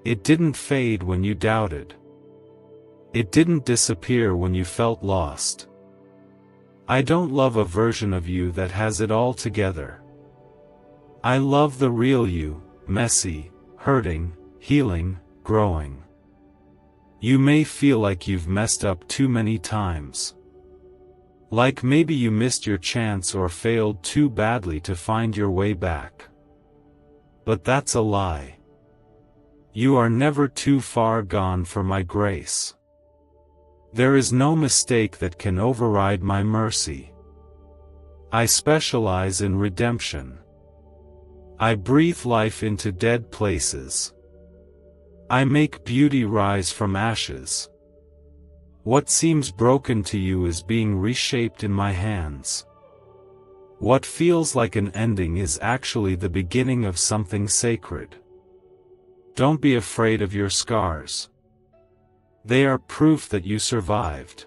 It didn't fade when you doubted. It didn't disappear when you felt lost. I don't love a version of you that has it all together. I love the real you, messy, hurting, healing, growing. You may feel like you've messed up too many times. Like maybe you missed your chance or failed too badly to find your way back. But that's a lie. You are never too far gone for my grace. There is no mistake that can override my mercy. I specialize in redemption. I breathe life into dead places. I make beauty rise from ashes. What seems broken to you is being reshaped in my hands. What feels like an ending is actually the beginning of something sacred. Don't be afraid of your scars. They are proof that you survived.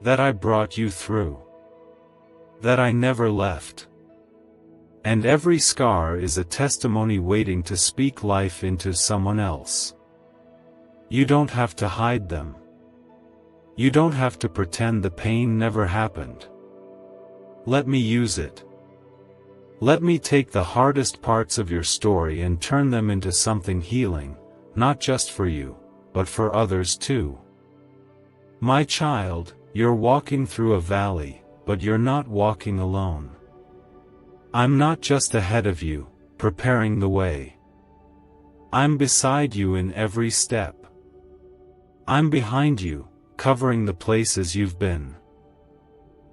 That I brought you through. That I never left. And every scar is a testimony waiting to speak life into someone else. You don't have to hide them. You don't have to pretend the pain never happened. Let me use it. Let me take the hardest parts of your story and turn them into something healing, not just for you, but for others too. My child, you're walking through a valley, but you're not walking alone. I'm not just ahead of you, preparing the way. I'm beside you in every step. I'm behind you, covering the places you've been.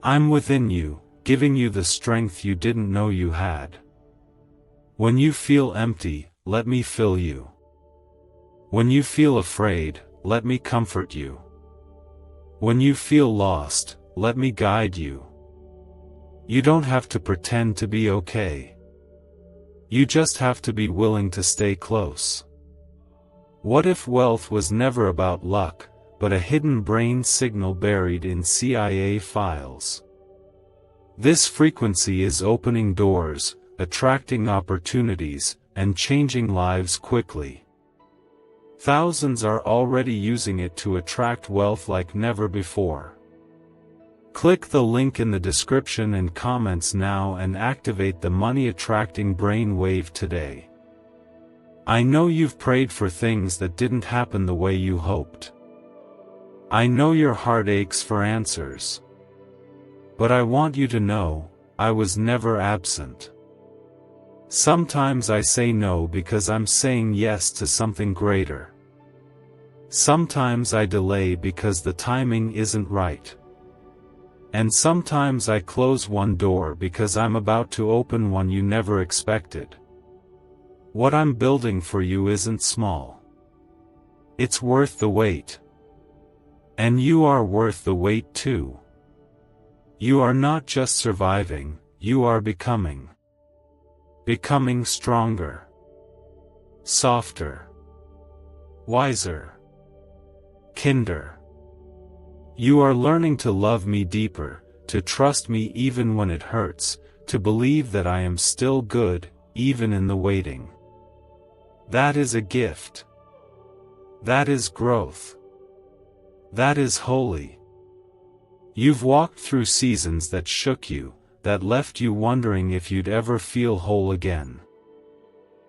I'm within you, giving you the strength you didn't know you had. When you feel empty, let me fill you. When you feel afraid, let me comfort you. When you feel lost, let me guide you. You don't have to pretend to be okay. You just have to be willing to stay close. What if wealth was never about luck, but a hidden brain signal buried in CIA files? This frequency is opening doors, attracting opportunities, and changing lives quickly. Thousands are already using it to attract wealth like never before. Click the link in the description and comments now and activate the money-attracting brain wave today. I know you've prayed for things that didn't happen the way you hoped. I know your heart aches for answers. But I want you to know, I was never absent. Sometimes I say no because I'm saying yes to something greater. Sometimes I delay because the timing isn't right. And sometimes I close one door because I'm about to open one you never expected. What I'm building for you isn't small. It's worth the wait. And you are worth the wait too. You are not just surviving, you are becoming. Becoming stronger. Softer. Wiser. Kinder. You are learning to love me deeper, to trust me even when it hurts, to believe that I am still good, even in the waiting. That is a gift. That is growth. That is holy. You've walked through seasons that shook you, that left you wondering if you'd ever feel whole again.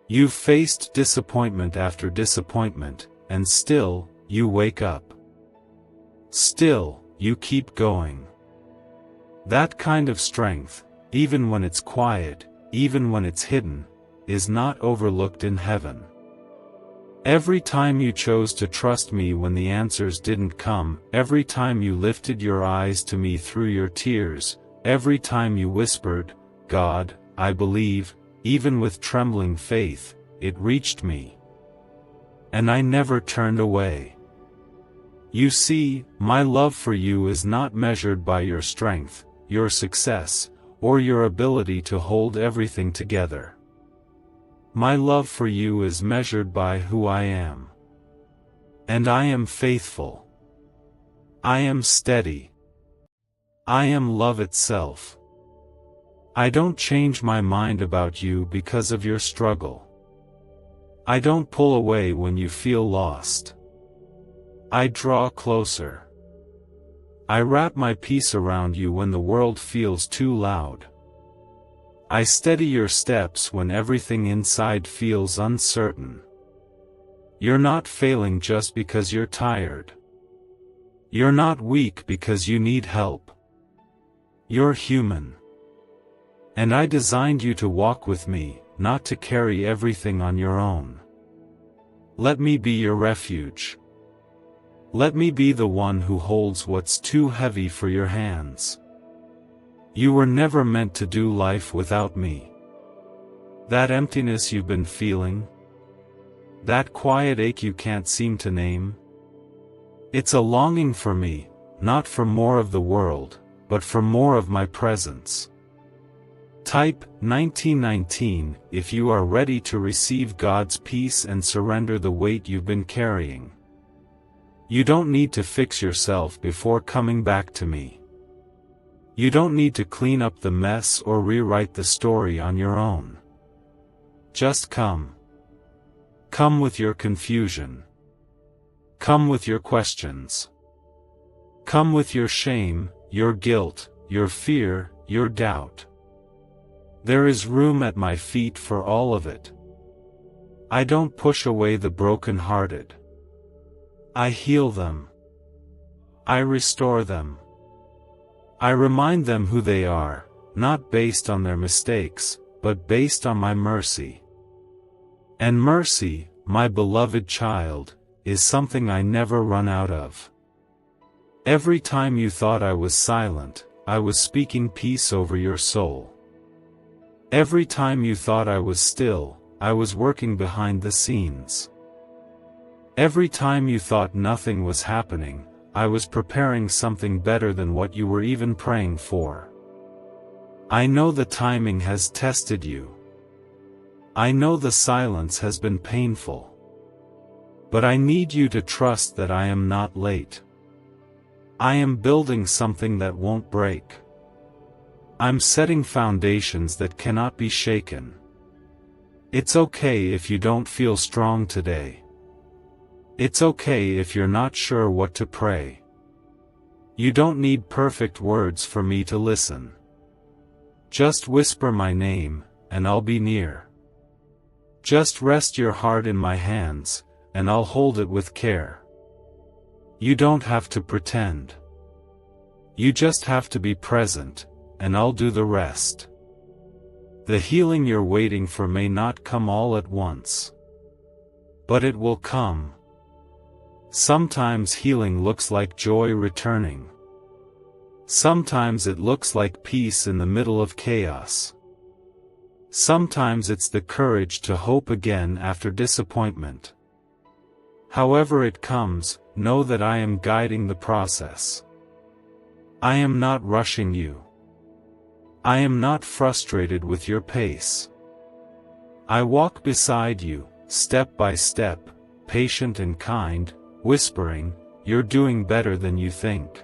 You've faced disappointment after disappointment, and still, you wake up. Still, you keep going. That kind of strength, even when it's quiet, even when it's hidden, is not overlooked in heaven. Every time you chose to trust me when the answers didn't come, every time you lifted your eyes to me through your tears, every time you whispered, God, I believe, even with trembling faith, it reached me. And I never turned away. You see, my love for you is not measured by your strength, your success, or your ability to hold everything together. My love for you is measured by who I am. And I am faithful. I am steady. I am love itself. I don't change my mind about you because of your struggle. I don't pull away when you feel lost. I draw closer. I wrap my peace around you when the world feels too loud. I steady your steps when everything inside feels uncertain. You're not failing just because you're tired. You're not weak because you need help. You're human. And I designed you to walk with me, not to carry everything on your own. Let me be your refuge. Let me be the one who holds what's too heavy for your hands. You were never meant to do life without me. That emptiness you've been feeling, that quiet ache you can't seem to name, it's a longing for me, not for more of the world, but for more of my presence. Type 1919 if you are ready to receive God's peace and surrender the weight you've been carrying. You don't need to fix yourself before coming back to me. You don't need to clean up the mess or rewrite the story on your own. Just come. Come with your confusion. Come with your questions. Come with your shame, your guilt, your fear, your doubt. There is room at my feet for all of it. I don't push away the broken-hearted. I heal them. I restore them. I remind them who they are, not based on their mistakes, but based on my mercy. And mercy, my beloved child, is something I never run out of. Every time you thought I was silent, I was speaking peace over your soul. Every time you thought I was still, I was working behind the scenes. Every time you thought nothing was happening, I was preparing something better than what you were even praying for. I know the timing has tested you. I know the silence has been painful. But I need you to trust that I am not late. I am building something that won't break. I'm setting foundations that cannot be shaken. It's okay if you don't feel strong today. It's okay if you're not sure what to pray. You don't need perfect words for me to listen. Just whisper my name, and I'll be near. Just rest your heart in my hands, and I'll hold it with care. You don't have to pretend. You just have to be present, and I'll do the rest. The healing you're waiting for may not come all at once. But it will come. Sometimes healing looks like joy returning. Sometimes it looks like peace in the middle of chaos. Sometimes it's the courage to hope again after disappointment. However it comes, know that I am guiding the process. I am not rushing you. I am not frustrated with your pace. I walk beside you, step by step, patient and kind, whispering, "You're doing better than you think."